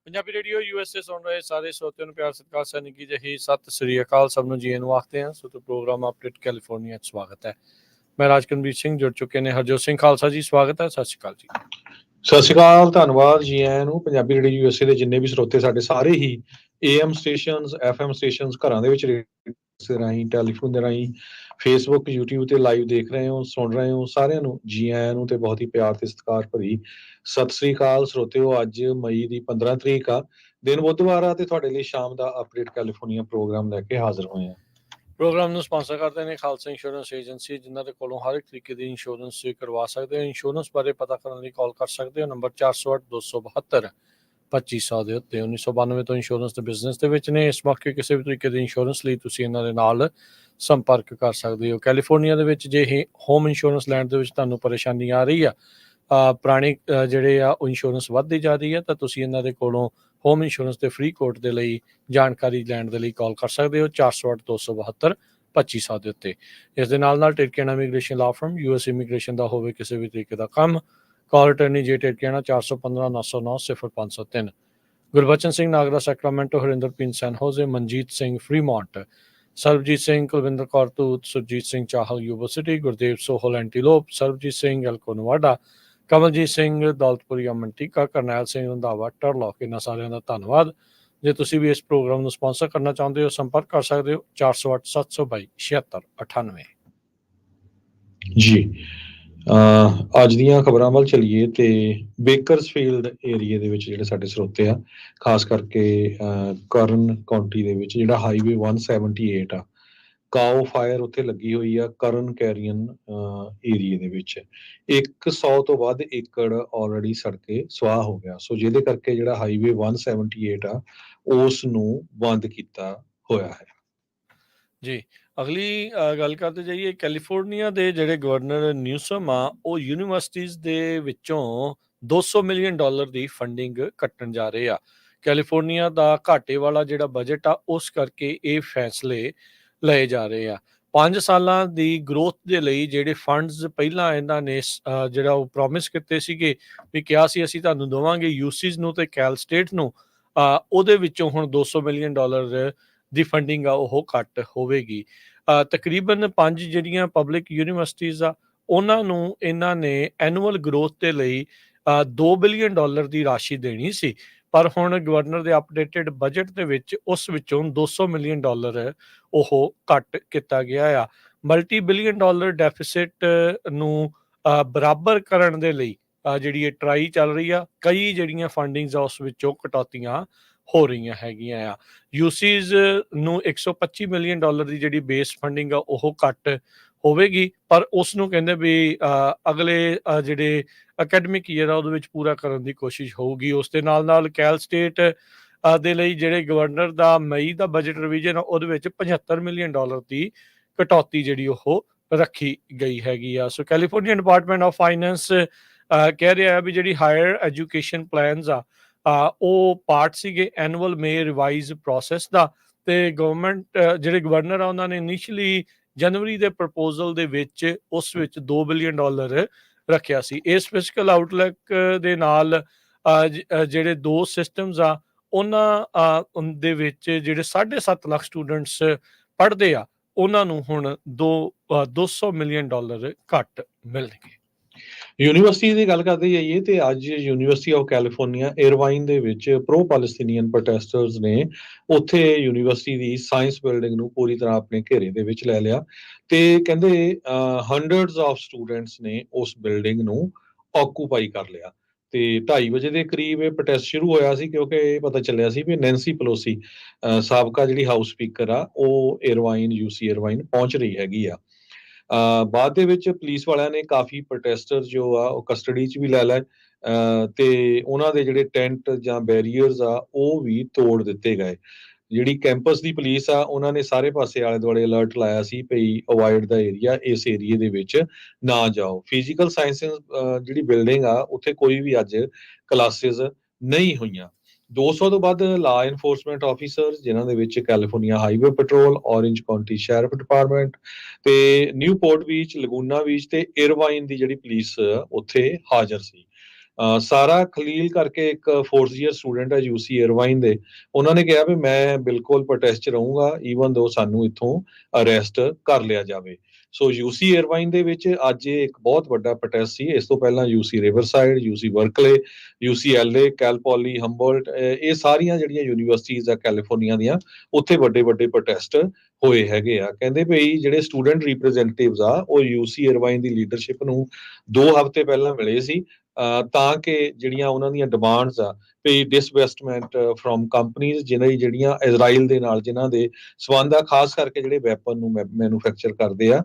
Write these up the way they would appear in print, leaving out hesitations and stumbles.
Punjabi radio USA ਸੁਣ ਰਹੇ ਸਾਰੇ ਸਰੋਤਿਆਂ ਨੂੰ ਪਿਆਰ ਸਤਿਕਾਰ ਸਤਿ ਨਿੱਘੀ ਜਿਹੀ ਸਤਿ ਸ੍ਰੀ ਅਕਾਲ। ਸਭ ਨੂੰ ਜੀ ਨੂੰ ਆਖਦੇ ਹਾਂ। ਸੋ ਪ੍ਰੋਗਰਾਮ ਅਪਡੇਟ ਕੈਲੀਫੋਰਨੀਆ 'ਚ ਸਵਾਗਤ ਹੈ। ਮੈਂ ਰਾਜਕਨਵੀਰ ਸਿੰਘ ਜੁੜ ਚੁੱਕੇ ਨੇ ਹਰਜੋਤ ਸਿੰਘ ਖਾਲਸਾ ਜੀ, ਸਵਾਗਤ ਹੈ। ਸਤਿ ਸ਼੍ਰੀ ਅਕਾਲ ਜੀ। ਸਤਿ ਸ਼੍ਰੀ ਅਕਾਲ, ਧੰਨਵਾਦ ਜੀ ਆਇਆਂ ਨੂੰ। ਪੰਜਾਬੀ ਰੇਡੀਓ USA ਦੇ ਜਿੰਨੇ ਵੀ ਸਰੋਤੇ ਸਾਡੇ ਸਾਰੇ ਹੀ AM ਸਟੇਸ਼ਨਸ, FM ਸਟੇਸ਼ਨਸ, ਘਰਾਂ ਦੇ ਵਿੱਚ ਰੇਡੀਓ ਰਾਹੀਂ, ਟੈਲੀਫੋਨ ਦੇ ਰਾਹੀਂ, ਫੇਸਬੁੱਕ, YouTube ਤੇ ਲਾਈਵ ਦੇਖ ਰਹੇ ਹੋ, ਸੁਣ ਰਹੇ ਹੋ, ਸਾਰਿਆਂ ਨੂੰ ਜੀ ਆਇਆਂ ਨੂੰ ਤੇ ਬਹੁਤ ਹੀ ਪਿਆਰ ਤੇ ਸਤਿਕਾਰ ਭਰੀ ਸਤਿ ਸ੍ਰੀ ਅਕਾਲ। ਸਰੋਤਿਓ, ਅੱਜ ਮਈ ਦੀ 15 ਤਰੀਕ ਆ, ਦਿਨ ਬੁੱਧਵਾਰ ਆ, ਤੇ ਤੁਹਾਡੇ ਲਈ ਸ਼ਾਮ ਦਾ ਅਪਡੇਟ ਕੈਲੀਫੋਰਨੀਆ ਪ੍ਰੋਗਰਾਮ ਲੈ ਕੇ ਹਾਜ਼ਰ ਹੋਏ ਆ। ਪ੍ਰੋਗਰਾਮ ਨੂੰ ਸਪਾਂਸਰ ਕਰਦੇ ਨੇ ਖਾਲਸਾ ਇੰਸ਼ੋਰੈਂਸ ਏਜੰਸੀ, ਜਿਨ੍ਹਾਂ ਦੇ ਕੋਲੋਂ ਹਰ ਇੱਕ ਤਰੀਕੇ ਦੀ ਇੰਸ਼ੋਰੈਂਸ ਕਰਵਾ ਸਕਦੇ ਹੋ। ਇੰਸ਼ੋਰੈਂਸ ਬਾਰੇ ਪਤਾ ਕਰਨ ਲਈ ਕਾਲ ਕਰ ਸਕਦੇ ਹੋ, ਨੰਬਰ 408-272-2500 ਦੇ ਉੱਤੇ। 1992 ਤੋਂ ਇੰਸ਼ੋਰੈਂਸ ਦੇ ਬਿਜ਼ਨਸ ਦੇ ਵਿੱਚ ਨੇ। ਇਸ ਮੌਕੇ ਕਿਸੇ ਵੀ ਤਰੀਕੇ ਦੀ ਇੰਸ਼ੋਰੈਂਸ ਲਈ ਤੁਸੀਂ ਇਹਨਾਂ ਦੇ ਨਾਲ ਸੰਪਰਕ ਕਰ ਸਕਦੇ ਹੋ। ਕੈਲੀਫੋਰਨੀਆ ਦੇ ਵਿੱਚ ਜੇ ਹੋਮ ਇੰਸ਼ੋਰੈਂਸ ਲੈਣ ਦੇ ਵਿੱਚ ਤੁਹਾਨੂੰ ਪਰੇਸ਼ਾਨੀ ਆ ਰਹੀ ਆ, ਪੁਰਾਣੇ ਜਿਹੜੇ ਆ ਉਹ ਇੰਸ਼ੋਰੈਂਸ ਵੱਧਦੀ ਜਾ ਰਹੀ ਹੈ, ਤਾਂ ਤੁਸੀਂ ਇਹਨਾਂ ਦੇ ਕੋਲੋਂ ਹੋਮ ਇੰਸ਼ੋਰੈਂਸ ਦੇ ਫ੍ਰੀ ਕੋਟ ਦੇ ਲਈ ਜਾਣਕਾਰੀ ਲੈਣ ਦੇ ਲਈ ਕਾਲ ਕਰ ਸਕਦੇ ਹੋ 408-272-2500 ਦੇ ਉੱਤੇ। ਇਸ ਦੇ ਨਾਲ ਟਿਰਕੇਨਾ immigration law firm, US immigration ਦਾ ਹੋਵੇ ਕਿਸੇ ਵੀ ਤਰੀਕੇ ਦਾ ਕੰਮ, ਕਾਲ ਅਟਰਨੀ ਜੇ ਟਿਰਕੇਨਾ 415-909-0503। ਗੁਰਬਚਨ ਸਿੰਘ ਨਾਗਰਾ ਸੈਕਰਾਮੈਂਟੋ, ਹਰਿੰਦਰਪੀਨ San Jose, Manjit Singh Fremont, Sarabjit Singh Kulwinder Kaur ਤੂਤ, Surjit Singh Chahal Yuba City, Gurdev Sohal Antelope, Sarabjit Singh Elko Nevada, Kamaljit Singh Daulatpuria Manteca, Karnail Singh Randhawa Turlock. ਇਹਨਾਂ ਸਾਰਿਆਂ ਦਾ ਧੰਨਵਾਦ। ਜੇ ਤੁਸੀਂ ਵੀ ਇਸ ਪ੍ਰੋਗਰਾਮ ਨੂੰ ਸਪਾਂਸਰ ਕਰਨਾ ਚਾਹੁੰਦੇ ਹੋ, ਸੰਪਰਕ ਕਰ ਸਕਦੇ ਹੋ 408-722-7698 ਜੀ। ਅੱਜ ਦੀਆਂ ਖਬਰਾਂ ਵੱਲ ਚੱਲੀਏ ਤੇ ਬੇਕਰਸਫੀਲਡ ਏਰੀਏ ਦੇ ਵਿੱਚ ਜਿਹੜੇ ਸਾਡੇ ਸਰੋਤੇ ਆ, ਖਾਸ ਕਰਕੇ ਕਰਨ ਕਾਉਂਟੀ ਦੇ ਵਿੱਚ ਜਿਹੜਾ ਹਾਈਵੇ 178 ਆ, ਕਾਓ ਫਾਇਰ ਉੱਥੇ ਲੱਗੀ ਹੋਈ ਆ ਕਰਨ ਕੈਰੀਅਨ ਏਰੀਏ ਦੇ ਵਿੱਚ। 100 ਤੋਂ ਵੱਧ ਏਕੜ ਆਲਰੇਡੀ ਸੜ ਕੇ ਸੁਆਹ ਹੋ ਗਿਆ। ਸੋ ਜਿਹਦੇ ਕਰਕੇ ਜਿਹੜਾ ਹਾਈਵੇ 178 ਆ ਉਸ ਨੂੰ ਬੰਦ ਕੀਤਾ ਹੋਇਆ ਹੈ ਜੀ। ਅਗਲੀ ਗੱਲ ਕਰਦੇ ਜਾਈਏ, ਕੈਲੀਫੋਰਨੀਆ ਦੇ ਜਿਹੜੇ ਗਵਰਨਰ ਨਿਊਸਮ ਆ, ਉਹ ਯੂਨੀਵਰਸਿਟੀਜ਼ ਦੇ ਵਿੱਚੋਂ $200 ਮਿਲੀਅਨ ਦੀ ਫੰਡਿੰਗ ਕੱਟਣ ਜਾ ਰਹੇ ਆ। ਕੈਲੀਫੋਰਨੀਆ ਦਾ ਘਾਟੇ ਵਾਲਾ ਜਿਹੜਾ ਬਜਟ ਆ, ਉਸ ਕਰਕੇ ਇਹ ਫੈਸਲੇ ਲਏ ਜਾ ਰਹੇ ਆ। 5 ਸਾਲਾਂ ਦੀ ਗਰੋਥ ਦੇ ਲਈ ਜਿਹੜੇ ਫੰਡਸ ਪਹਿਲਾਂ ਇਹਨਾਂ ਨੇ ਜਿਹੜਾ ਉਹ ਪ੍ਰੋਮਿਸ ਕੀਤੇ ਸੀਗੇ, ਵੀ ਕਿਹਾ ਸੀ ਅਸੀਂ ਤੁਹਾਨੂੰ ਦੇਵਾਂਗੇ ਯੂਸੀਜ਼ ਨੂੰ ਤੇ ਕੈਲ ਸਟੇਟ ਨੂੰ, ਉਹਦੇ ਵਿੱਚੋਂ ਹੁਣ $200 ਮਿਲੀਅਨ ਦੀ ਫੰਡਿੰਗ ਆ ਉਹ ਘੱਟ ਹੋਵੇਗੀ। ਤਕਰੀਬਨ 5 ਜਿਹੜੀਆਂ ਪਬਲਿਕ ਯੂਨੀਵਰਸਿਟੀਜ਼ ਆ, ਉਹਨਾਂ ਨੂੰ ਇਹਨਾਂ ਨੇ ਐਨੂਅਲ ਗਰੋਥ ਦੇ ਲਈ $2 ਬਿਲੀਅਨ ਦੀ ਰਾਸ਼ੀ ਦੇਣੀ ਸੀ, ਪਰ ਹੁਣ ਗਵਰਨਰ ਦੇ ਅਪਡੇਟਡ ਬਜਟ ਦੇ ਵਿੱਚ ਉਸ ਵਿੱਚੋਂ $200 ਮਿਲੀਅਨ ਉਹ ਘੱਟ ਕੀਤਾ ਗਿਆ ਆ। ਮਲਟੀ ਬਿਲੀਅਨ ਡਾਲਰ ਡੈਫਿਸਿਟ ਨੂੰ ਬਰਾਬਰ ਕਰਨ ਦੇ ਲਈ ਜਿਹੜੀ ਇਹ ਟਰਾਈ ਚੱਲ ਰਹੀ ਆ, ਕਈ ਜਿਹੜੀਆਂ ਫੰਡਿੰਗਸ ਆ ਉਸ ਵਿੱਚੋਂ ਕਟੌਤੀਆਂ ਹੋ ਰਹੀਆਂ ਹੈਗੀਆਂ ਆ। ਯੂਸੀਜ਼ ਨੂੰ $125 ਮਿਲੀਅਨ ਦੀ ਜਿਹੜੀ ਬੇਸ ਫੰਡਿੰਗ ਆ ਉਹ ਘੱਟ ਹੋਵੇਗੀ, ਪਰ ਉਸ ਨੂੰ ਕਹਿੰਦੇ ਵੀ ਅਗਲੇ ਜਿਹੜੇ ਅਕੈਡਮਿਕ ਈਅਰ ਆ ਉਹਦੇ ਵਿੱਚ ਪੂਰਾ ਕਰਨ ਦੀ ਕੋਸ਼ਿਸ਼ ਹੋਊਗੀ। ਉਸ ਦੇ ਨਾਲ ਕੈਲ ਸਟੇਟ ਦੇ ਲਈ ਜਿਹੜੇ ਗਵਰਨਰ ਦਾ ਮਈ ਦਾ ਬਜਟ ਰਿਵੀਜ਼ਨ ਆ, ਉਹਦੇ ਵਿੱਚ $75 ਮਿਲੀਅਨ ਦੀ ਕਟੌਤੀ ਜਿਹੜੀ ਉਹ ਰੱਖੀ ਗਈ ਹੈਗੀ ਆ। ਸੋ ਕੈਲੀਫੋਰਨੀਆ ਡਿਪਾਰਟਮੈਂਟ ਆਫ ਫਾਈਨੈਂਸ ਕਹਿ ਰਿਹਾ ਹੈ ਵੀ ਜਿਹੜੀ ਹਾਇਰ ਐਜੂਕੇਸ਼ਨ ਪਲਾਨਸ ਆ, ਉਹ ਪਾਰਟ ਸੀਗੇ ਐਨੂਅਲ ਮੇ ਰਿਵਾਈਜ਼ ਪ੍ਰੋਸੈਸ ਦਾ, ਤੇ ਗਵਰਨਮੈਂਟ ਜਿਹੜੇ ਗਵਰਨਰ ਆ ਉਹਨਾਂ ਨੇ ਇਨੀਸ਼ੀਅਲੀ ਜਨਵਰੀ ਦੇ ਪ੍ਰਪੋਜ਼ਲ ਦੇ ਵਿੱਚ ਉਸ ਵਿੱਚ $2 ਬਿਲੀਅਨ ਰੱਖਿਆ ਸੀ। ਇਸ ਫਿਸਕਲ ਆਊਟਲੁੱਕ ਦੇ ਨਾਲ ਜਿਹੜੇ ਦੋ ਸਿਸਟਮਸ ਆ, ਉਹਨਾਂ ਦੇ ਵਿੱਚ ਜਿਹੜੇ 7.5 ਲੱਖ ਸਟੂਡੈਂਟਸ ਪੜ੍ਹਦੇ ਆ, ਉਹਨਾਂ ਨੂੰ ਹੁਣ $200 ਮਿਲੀਅਨ ਘੱਟ ਮਿਲਣਗੇ। ਯੂਨੀਵਰਸਿਟੀ ਦੀ ਗੱਲ ਕਰਦੇ ਜਾਈਏ ਤੇ ਅੱਜ ਯੂਨੀਵਰਸਿਟੀ ਆਫ ਕੈਲੀਫੋਰਨੀਆ ਏਰਵਾਈਨ ਦੇ ਵਿੱਚ ਪ੍ਰੋ ਪੈਲਸਟੀਨੀਅਨ ਪ੍ਰੋਟੈਸਟਰਸ ਨੇ ਉੱਥੇ ਯੂਨੀਵਰਸਿਟੀ ਦੀ ਸਾਇੰਸ ਬਿਲਡਿੰਗ ਨੂੰ ਪੂਰੀ ਤਰ੍ਹਾਂ ਆਪਣੇ ਘੇਰੇ ਦੇ ਵਿੱਚ ਲੈ ਲਿਆ, ਤੇ ਕਹਿੰਦੇ ਹੰਡਰਡਸ ਆਫ ਸਟੂਡੈਂਟਸ ਨੇ ਉਸ ਬਿਲਡਿੰਗ ਨੂੰ ਆਕੂਪਾਈ ਕਰ ਲਿਆ। ਤੇ 2:30 ਵਜੇ ਦੇ ਕਰੀਬ ਇਹ ਪ੍ਰੋਟੈਸਟ ਸ਼ੁਰੂ ਹੋਇਆ ਸੀ, ਕਿਉਂਕਿ ਇਹ ਪਤਾ ਚੱਲਿਆ ਸੀ ਵੀ ਨੈਂਸੀ ਪਲੋਸੀ ਸਾਬਕਾ ਜਿਹੜੀ ਹਾਊਸ ਸਪੀਕਰ ਆ, ਉਹ ਏਰਵਾਈਨ UC ਏਰਵਾਈਨ ਪਹੁੰਚ ਰਹੀ ਹੈਗੀ ਆ। ਬਾਅਦ ਦੇ ਵਿੱਚ ਪੁਲਿਸ ਵਾਲਿਆਂ ਨੇ ਕਾਫੀ ਪ੍ਰੋਟੈਸਟਰ ਜੋ ਆ ਉਹ ਕਸਟਡੀ 'ਚ ਵੀ ਲੈ ਲਏ, ਤੇ ਉਹਨਾਂ ਦੇ ਜਿਹੜੇ ਟੈਂਟ ਜਾਂ ਬੈਰੀਅਰਸ ਆ ਉਹ ਵੀ ਤੋੜ ਦਿੱਤੇ ਗਏ। ਜਿਹੜੀ ਕੈਂਪਸ ਦੀ ਪੁਲਿਸ ਆ, ਉਹਨਾਂ ਨੇ ਸਾਰੇ ਪਾਸੇ ਆਲੇ ਦੁਆਲੇ ਅਲਰਟ ਲਾਇਆ ਸੀ ਭਈ ਅਵੋਇਡ ਦਾ ਏਰੀਆ, ਇਸ ਏਰੀਏ ਦੇ ਵਿੱਚ ਨਾ ਜਾਓ। ਫਿਜ਼ੀਕਲ ਸਾਇੰਸਿਸ ਜਿਹੜੀ ਬਿਲਡਿੰਗ ਆ, ਉੱਥੇ ਕੋਈ ਵੀ ਅੱਜ ਕਲਾਸਿਸ ਨਹੀਂ ਹੋਈਆਂ। 200 ਤੋਂ ਵੱਧ ਲਾ ਇਨਫੋਰਸਮੈਂਟ ਆਫੀਸਰਸ, ਜਿਨ੍ਹਾਂ ਦੇ ਵਿੱਚ California highway petrol, orange County sheriff department ਤੇ ਨਿਊਪੋਰਟ ਬੀਚ, ਲਗੂਨਾ ਬੀਚ ਤੇ ਇਰਵਾਈਨ ਦੀ ਜਿਹੜੀ ਪੁਲਿਸ ਉੱਥੇ ਹਾਜ਼ਰ ਸੀ। ਸਾਰਾ ਖਲੀਲ ਕਰਕੇ ਇੱਕ 4th ਈਅਰ ਸਟੂਡੈਂਟ ਹੈ UC ਇਰਵਾਈਨ ਦੇ, ਉਹਨਾਂ ਨੇ ਕਿਹਾ ਵੀ ਮੈਂ ਬਿਲਕੁਲ ਪ੍ਰੋਟੈਸਟ 'ਚ ਰਹੂੰਗਾ ਈਵਨ ਦੋ ਸਾਨੂੰ ਇੱਥੋਂ ਅਰੈਸਟ ਕਰ ਲਿਆ ਜਾਵੇ। ਸੋ UC ਇਰਵਾਈਨ ਦੇ ਵਿੱਚ ਅੱਜ ਇਹ ਇੱਕ ਬਹੁਤ ਵੱਡਾ ਪ੍ਰੋਟੈਸਟ ਸੀ। ਇਸ ਤੋਂ ਪਹਿਲਾਂ UC Riverside, UC Berkeley, UCLA, ਕੈਲਪੋਲੀ, ਹੰਬਲਟ, ਇਹ ਸਾਰੀਆਂ ਜਿਹੜੀਆਂ ਯੂਨੀਵਰਸਿਟੀਜ਼ ਆ ਕੈਲੀਫੋਰਨੀਆ ਦੀਆਂ, ਉੱਥੇ ਵੱਡੇ ਵੱਡੇ ਪ੍ਰੋਟੈਸਟ ਹੋਏ ਹੈਗੇ ਆ। ਕਹਿੰਦੇ ਵੀ ਜਿਹੜੇ ਸਟੂਡੈਂਟ ਰਿਪਰੈਜ਼ੈਂਟੇਟਿਵਸ ਆ ਉਹ UC ਇਰਵਾਈਨ ਦੀ ਲੀਡਰਸ਼ਿਪ ਨੂੰ 2 ਹਫ਼ਤੇ ਪਹਿਲਾਂ ਮਿਲੇ ਸੀ, ਤਾਂ ਕਿ ਜਿਹੜੀਆਂ ਉਹਨਾਂ ਦੀਆਂ ਡਿਮਾਂਡਸ ਆ ਵੀ ਡਿਸਵੈਸਟਮੈਂਟ ਫਰੋਮ ਕੰਪਨੀਜ਼ ਜਿਹੜੀਆਂ ਇਜ਼ਰਾਈਲ ਦੇ ਨਾਲ ਜਿਨ੍ਹਾਂ ਦੇ ਸਬੰਧ ਆ, ਖਾਸ ਕਰਕੇ ਜਿਹੜੇ ਵੈਪਨ ਨੂੰ ਮੈਨੂਫੈਕਚਰ ਕਰਦੇ ਆ,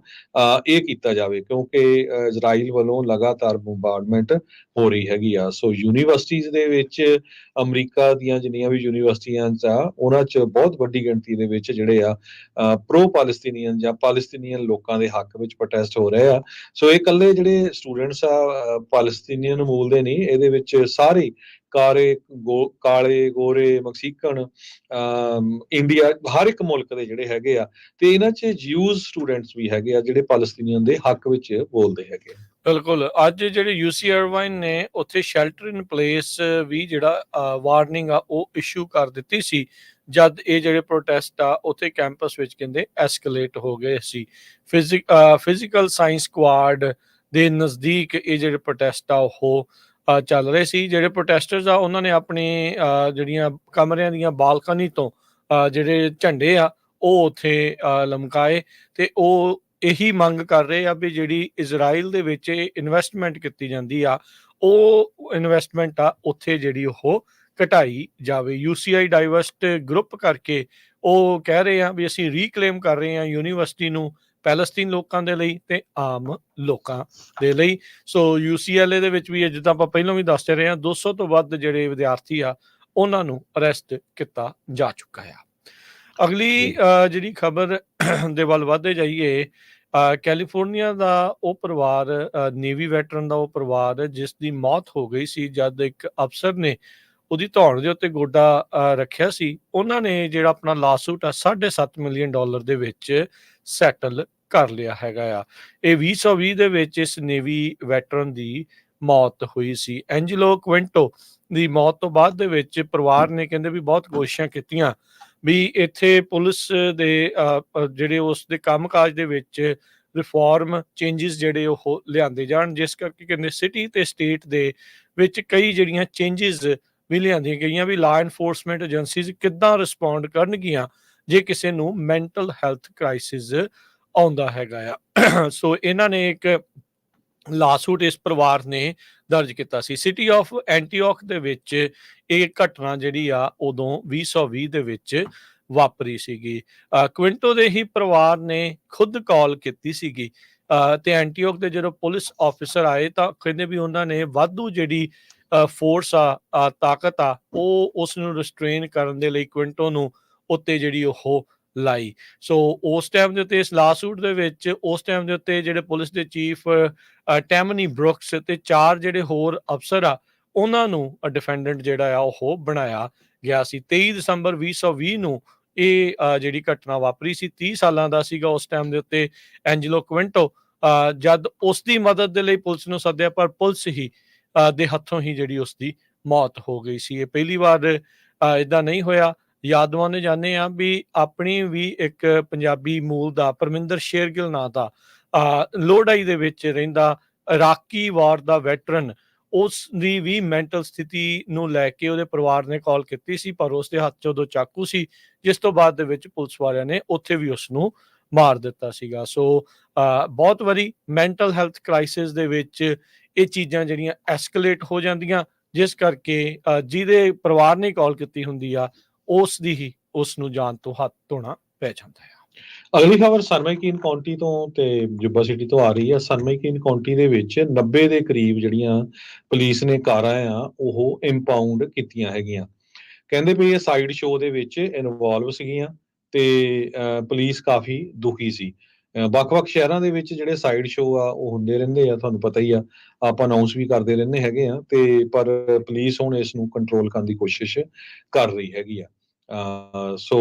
ਇਹ ਕੀਤਾ ਜਾਵੇ ਕਿਉਂਕਿ ਇਜ਼ਰਾਈਲ ਵੱਲੋਂ ਲਗਾਤਾਰ ਬੰਬਾਰਡਮੈਂਟ ਹੋ ਰਹੀ ਹੈਗੀ ਆ। ਸੋ ਯੂਨੀਵਰਸਿਟੀਜ਼ ਦੇ ਵਿੱਚ ਅਮਰੀਕਾ ਦੀਆਂ ਜਿੰਨੀਆਂ ਵੀ ਯੂਨੀਵਰਸਿਟੀਆਂ ਆ ਉਹਨਾਂ 'ਚ ਬਹੁਤ ਵੱਡੀ ਗਿਣਤੀ ਦੇ ਵਿੱਚ ਜਿਹੜੇ ਆ ਪ੍ਰੋ ਪਾਲਸਤੀਨੀਅਨ ਜਾਂ ਪਾਲਸਤੀਨੀਅਨ ਲੋਕਾਂ ਦੇ ਹੱਕ ਵਿੱਚ ਪ੍ਰੋਟੈਸਟ ਹੋ ਰਹੇ ਆ। ਸੋ ਇਹ ਇਕੱਲੇ ਜਿਹੜੇ ਸਟੂਡੈਂਟਸ ਆ ਪਾਲਸਤੀਨੀਅਨ ਮੂਲ ਦੇ ਨਹੀਂ, ਇਹਦੇ ਵਿੱਚ ਸਾਰੇ ਕਾਲੇ ਗੋਰੇ ਮਕਸੀਕਨ, ਇੰਡੀਆ, ਹਰ ਇੱਕ ਮੁਲਕ ਦੇ ਜਿਹੜੇ ਹੈਗੇ ਆ, ਤੇ ਇਹਨਾਂ 'ਚ ਜਿਊਜ਼ ਸਟੂਡੈਂਟਸ ਵੀ ਹੈਗੇ ਆ ਜਿਹੜੇ ਪਾਲਸਤੀਨੀਅਨ ਦੇ ਹੱਕ ਵਿੱਚ ਬੋਲਦੇ ਹੈਗੇ ਆ। ਬਿਲਕੁਲ, ਅੱਜ ਜਿਹੜੇ UC ਇਰਵਾਈਨ ਨੇ ਉੱਥੇ ਸ਼ੈਲਟਰ ਇਨ ਪਲੇਸ ਵੀ ਜਿਹੜਾ ਵਾਰਨਿੰਗ ਆ ਉਹ ਇਸ਼ੂ ਕਰ ਦਿੱਤੀ ਸੀ, ਜਦ ਇਹ ਜਿਹੜੇ ਪ੍ਰੋਟੈਸਟ ਆ ਉੱਥੇ ਕੈਂਪਸ ਵਿੱਚ ਕਹਿੰਦੇ ਐਸਕੇਲੇਟ ਹੋ ਗਏ ਸੀ। ਫਿਜ਼ੀਕਲ ਸਾਇੰਸ ਸਕੁਆਡ ਦੇ ਨਜ਼ਦੀਕ ਇਹ ਜਿਹੜੇ ਪ੍ਰੋਟੈਸਟ ਆ ਉਹ ਚੱਲ ਰਹੇ ਸੀ। ਜਿਹੜੇ ਪ੍ਰੋਟੈਸਟਰਸ ਆ ਉਹਨਾਂ ਨੇ ਆਪਣੇ ਜਿਹੜੀਆਂ ਕਮਰਿਆਂ ਦੀਆਂ ਬਾਲਕਨੀ ਤੋਂ ਜਿਹੜੇ ਝੰਡੇ ਆ ਉਹ ਉੱਥੇ ਲਮਕਾਏ, ਤੇ ਉਹ ਇਹੀ ਮੰਗ ਕਰ ਰਹੇ ਆ ਵੀ ਜਿਹੜੀ ਇਜ਼ਰਾਈਲ ਦੇ ਵਿੱਚ ਇਨਵੈਸਟਮੈਂਟ ਕੀਤੀ ਜਾਂਦੀ ਆ ਉਹ ਇਨਵੈਸਟਮੈਂਟ ਆ ਉੱਥੇ ਜਿਹੜੀ ਉਹ ਘਟਾਈ ਜਾਵੇ। UCI ਡਾਈਵਰਸਟ ਗਰੁੱਪ ਕਰਕੇ ਉਹ ਕਹਿ ਰਹੇ ਆ ਵੀ ਅਸੀਂ ਰੀਕਲੇਮ ਕਰ ਰਹੇ ਆ ਯੂਨੀਵਰਸਿਟੀ ਨੂੰ ਪੈਲਸਤੀਨ ਲੋਕਾਂ ਦੇ ਲਈ ਤੇ ਆਮ ਲੋਕਾਂ ਦੇ ਲਈ। ਸੋ UCLA ਦੇ ਵਿੱਚ ਵੀ ਜਿੱਦਾਂ ਆਪਾਂ ਪਹਿਲਾਂ ਵੀ ਦੱਸਦੇ ਰਹੇ ਆ 200 ਤੋਂ ਵੱਧ ਜਿਹੜੇ ਵਿਦਿਆਰਥੀ ਆ ਉਹਨਾਂ ਨੂੰ ਅਰੈਸਟ ਕੀਤਾ ਜਾ ਚੁੱਕਾ ਆ। ਅਗਲੀ ਜਿਹੜੀ ਖਬਰ ਦੇ ਵੱਲ ਵੱਧਦੇ ਜਾਈਏ, ਕੈਲੀਫੋਰਨੀਆ ਦਾ ਉਹ ਪਰਿਵਾਰ, ਨੇਵੀ ਵੈਟਰਨ ਦਾ ਉਹ ਪਰਿਵਾਰ ਜਿਸ ਦੀ ਮੌਤ ਹੋ ਗਈ ਸੀ ਜਦ ਇੱਕ ਅਫਸਰ ਨੇ ਉਹਦੀ ਧੌਣ ਦੇ ਉੱਤੇ ਗੋਡਾ ਰੱਖਿਆ ਸੀ, ਉਹਨਾਂ ਨੇ ਜਿਹੜਾ ਆਪਣਾ ਲਾਸੂਟ ਆ $7.5 ਮਿਲੀਅਨ ਦੇ ਵਿੱਚ ਸੈਟਲ ਕਰ ਲਿਆ ਹੈਗਾ ਆ। ਇਹ 2020 ਦੇ ਵਿੱਚ ਇਸ ਨੇਵੀ ਵੈਟਰਨ ਦੀ ਮੌਤ ਹੋਈ ਸੀ। ਐਂਜਲੋ ਕੁਇੰਟੋ ਦੀ ਮੌਤ ਤੋਂ ਬਾਅਦ ਦੇ ਵਿੱਚ ਪਰਿਵਾਰ ਨੇ ਕਹਿੰਦੇ ਵੀ ਬਹੁਤ ਕੋਸ਼ਿਸ਼ਾਂ ਕੀਤੀਆਂ ਵੀ ਇੱਥੇ ਪੁਲਿਸ ਦੇ ਜਿਹੜੇ ਉਸ ਦੇ ਕੰਮਕਾਜ ਦੇ ਵਿੱਚ ਰਿਫਾਰਮ ਚੇਂਜਿਸ ਜਿਹੜੇ ਉਹ ਲਿਆਂਦੇ ਜਾਣ, ਜਿਸ ਕਰਕੇ ਕਹਿੰਦੇ ਸਿਟੀ ਤੇ ਸਟੇਟ ਦੇ ਵਿੱਚ ਕਈ ਜਿਹੜੀਆਂ ਚੇਂਜਿਸ ਵੀ ਲਿਆਂਦੀਆਂ ਗਈਆਂ ਵੀ ਲਾ ਇਨਫੋਰਸਮੈਂਟ ਏਜੰਸੀਜ਼ ਕਿੱਦਾਂ ਰਿਸਪੌਂਡ ਕਰਨਗੀਆਂ ਜੇ ਕਿਸੇ ਨੂੰ ਮੈਂਟਲ ਹੈਲਥ ਕ੍ਰਾਈਸਿਸ ਆਉਂਦਾ ਹੈਗਾ ਆ। ਸੋ ਇਹਨਾਂ ਨੇ ਇੱਕ ਲਾਸੂਟ ਇਸ ਪਰਿਵਾਰ ਨੇ ਦਰਜ ਕੀਤਾ ਸੀ। ਸਿਟੀ ਆਫ ਐਂਟੀਓਕ ਦੇ ਵਿੱਚ ਇਹ ਘਟਨਾ ਜਿਹੜੀ ਆ ਉਦੋਂ 2020 ਦੇ ਵਿੱਚ ਵਾਪਰੀ ਸੀਗੀ। ਕੁਇੰਟੋ ਦੇ ਹੀ ਪਰਿਵਾਰ ਨੇ ਖੁਦ ਕਾਲ ਕੀਤੀ ਸੀਗੀ ਤੇ ਐਂਟੀਓਕ ਦੇ ਜਦੋਂ ਪੁਲਿਸ ਆਫਿਸਰ ਆਏ ਤਾਂ ਕਹਿੰਦੇ ਵੀ ਉਹਨਾਂ ਨੇ ਵਾਧੂ ਜਿਹੜੀ ਫੋਰਸ ਆ ਤਾਕਤ ਆ ਉਹ ਉਸ ਨੂੰ ਰਿਸਟ੍ਰੇਨ ਕਰਨ ਦੇ ਲਈ ਕੁਇੰਟੋ ਨੂੰ ਉੱਤੇ ਜਿਹੜੀ ਉਹ ਲਾਈ। ਸੋ ਉਸ ਟਾਈਮ ਦੇ ਉੱਤੇ ਇਸ ਲਾਸੂਟ ਦੇ ਵਿੱਚ ਉਸ ਟਾਈਮ ਦੇ ਉੱਤੇ ਜਿਹੜੇ ਪੁਲਿਸ ਦੇ ਚੀਫ ਟੈਮਨੀ ਬਰੁਕਸ ਤੇ 4 ਜਿਹੜੇ ਹੋਰ ਅਫਸਰ ਆ ਉਹਨਾਂ ਨੂੰ ਡਿਫੈਂਡੈਂਟ ਜਿਹੜਾ ਆ ਉਹ ਬਣਾਇਆ ਗਿਆ ਸੀ। 23 ਦਸੰਬਰ 2020 ਨੂੰ ਇਹ ਜਿਹੜੀ ਘਟਨਾ ਵਾਪਰੀ ਸੀ। 30 ਸਾਲਾਂ ਦਾ ਸੀਗਾ ਉਸ ਟਾਈਮ ਦੇ ਉੱਤੇ ਐਂਜਲੋ ਕੁਇੰਟੋ। ਜਦ ਉਸ ਦੀ ਮਦਦ ਦੇ ਲਈ ਪੁਲਿਸ ਨੂੰ ਸੱਦਿਆ ਪਰ ਪੁਲਿਸ ਹੀ ਦੇ ਹੱਥੋਂ ਹੀ ਜਿਹੜੀ ਉਸ ਦੀ ਮੌਤ ਹੋ ਗਈ ਸੀ। ਇਹ ਪਹਿਲੀ ਵਾਰ ਇਦਾਂ ਨਹੀਂ ਹੋਇਆ। ਯਾਦ ਦਿਵਾਉਂਦੇ ਜਾਂਦੇ ਆ ਵੀ ਆਪਣੀ ਵੀ ਇੱਕ ਪੰਜਾਬੀ ਮੂਲ ਦਾ ਪਰਮਿੰਦਰ ਸ਼ੇਰਗਿੱਲ ਨਾਂ ਦਾ ਲੋਹੜਾਈ ਦੇ ਵਿੱਚ ਰਹਿੰਦਾ ਇਰਾਕੀ ਵਾਰ ਦਾ ਵੈਟਰਨ, ਉਸ ਦੀ ਵੀ ਮੈਂਟਲ ਸਥਿਤੀ ਨੂੰ ਲੈ ਕੇ ਉਹਦੇ ਪਰਿਵਾਰ ਨੇ ਕਾਲ ਕੀਤੀ ਸੀ ਪਰ ਉਸ ਦੇ ਹੱਥ 'ਚ ਉਦੋਂ ਚਾਕੂ ਸੀ, ਜਿਸ ਤੋਂ ਬਾਅਦ ਦੇ ਵਿੱਚ ਪੁਲਿਸ ਵਾਲਿਆਂ ਨੇ ਉੱਥੇ ਵੀ ਉਸ ਨੂੰ ਮਾਰ ਦਿੱਤਾ ਸੀਗਾ। ਸੋ ਬਹੁਤ ਵਾਰੀ ਮੈਂਟਲ ਹੈਲਥ ਕ੍ਰਾਈਸਿਸ ਦੇ ਵਿੱਚ ਇਹ ਚੀਜ਼ਾਂ ਜਿਹੜੀਆਂ ਐਸਕੇਲੇਟ ਹੋ ਜਾਂਦੀਆਂ, ਜਿਸ ਕਰਕੇ ਜਿਹਦੇ ਪਰਿਵਾਰ ਨੇ ਕਾਲ ਕੀਤੀ ਹੁੰਦੀ ਆ ਉਸ ਦੀ ਹੀ ਉਸ ਨੂੰ ਜਾਨ ਤੋਂ ਹੱਥ ਧੋਣਾ ਪੈ ਜਾਂਦਾ ਹੈ। ਅਗਲੀ ਖਬਰ ਸਨਮਾਈਕੀਨ ਕਾਉਂਟੀ ਤੋਂ ਤੇ ਜੁੱਬਾ ਸਿਟੀ ਤੋਂ ਆ ਰਹੀ ਹੈ। ਸਨਮਾਈਕੀਨ ਕਾਉਂਟੀ ਦੇ ਵਿੱਚ 90 ਦੇ ਕਰੀਬ ਜਿਹੜੀਆਂ ਪੁਲਿਸ ਨੇ ਕਾਰਾਂ ਆ ਉਹ ਇੰਪਾਊਂਡ ਕੀਤੀਆਂ ਹੈਗੀਆਂ। ਕਹਿੰਦੇ ਵੀ ਇਹ ਸਾਈਡ ਸ਼ੋਅ ਦੇ ਵਿੱਚ ਇਨਵੋਲਵ ਸੀਗੀਆਂ ਤੇ ਪੁਲਿਸ ਕਾਫੀ ਦੁਖੀ ਸੀ। ਵੱਖ-ਵੱਖ ਸ਼ਹਿਰਾਂ ਦੇ ਵਿੱਚ ਜਿਹੜੇ ਸਾਈਡ ਸ਼ੋਅ ਆ ਉਹ ਹੁੰਦੇ ਰਹਿੰਦੇ ਆ, ਤੁਹਾਨੂੰ ਪਤਾ ਹੀ ਆ, ਆਪਾਂ ਅਨਾਉਂਸ ਵੀ ਕਰਦੇ ਰਹਿੰਦੇ ਹੈਗੇ ਆ, ਤੇ ਪਰ ਪੁਲਿਸ ਹੁਣ ਇਸ ਨੂੰ ਕੰਟਰੋਲ ਕਰਨ ਦੀ ਕੋਸ਼ਿਸ਼ ਕਰ ਰਹੀ ਹੈਗੀ ਆ। ਸੋ